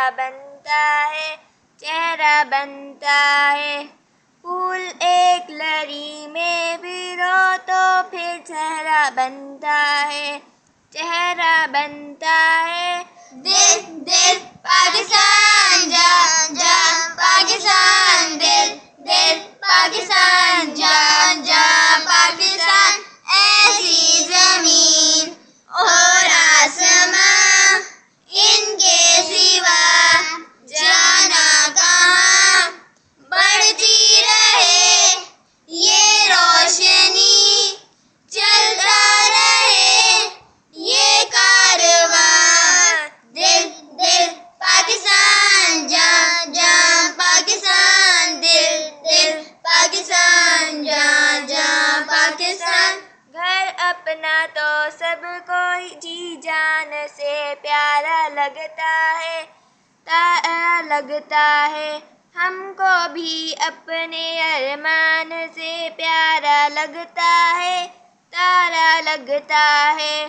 बनता है, चेहरा बनता है। फूल एक लड़ी में पिरो तो फिर चेहरा बनता है, चेहरा बनता है। दिल दिल पाकिस्तान जान जान पाकिस्तान, दिल दिल पाकिस्तान जान जान पाकिस्तान। ऐसी जमीन और आसमां, इनके सिवा जाना कहाँ। बढ़ती रहे ये रोशनी, चलता रहे ये कारवां। दिल दिल पाकिस्तान जान जान पाकिस्तान, दिल दिल पाकिस्तान जान जान पाकिस्तान। घर अपना तो सबको जी जान से प्यारा लगता है, तारा लगता है। हमको भी अपने अरमान से प्यारा लगता है, तारा लगता है।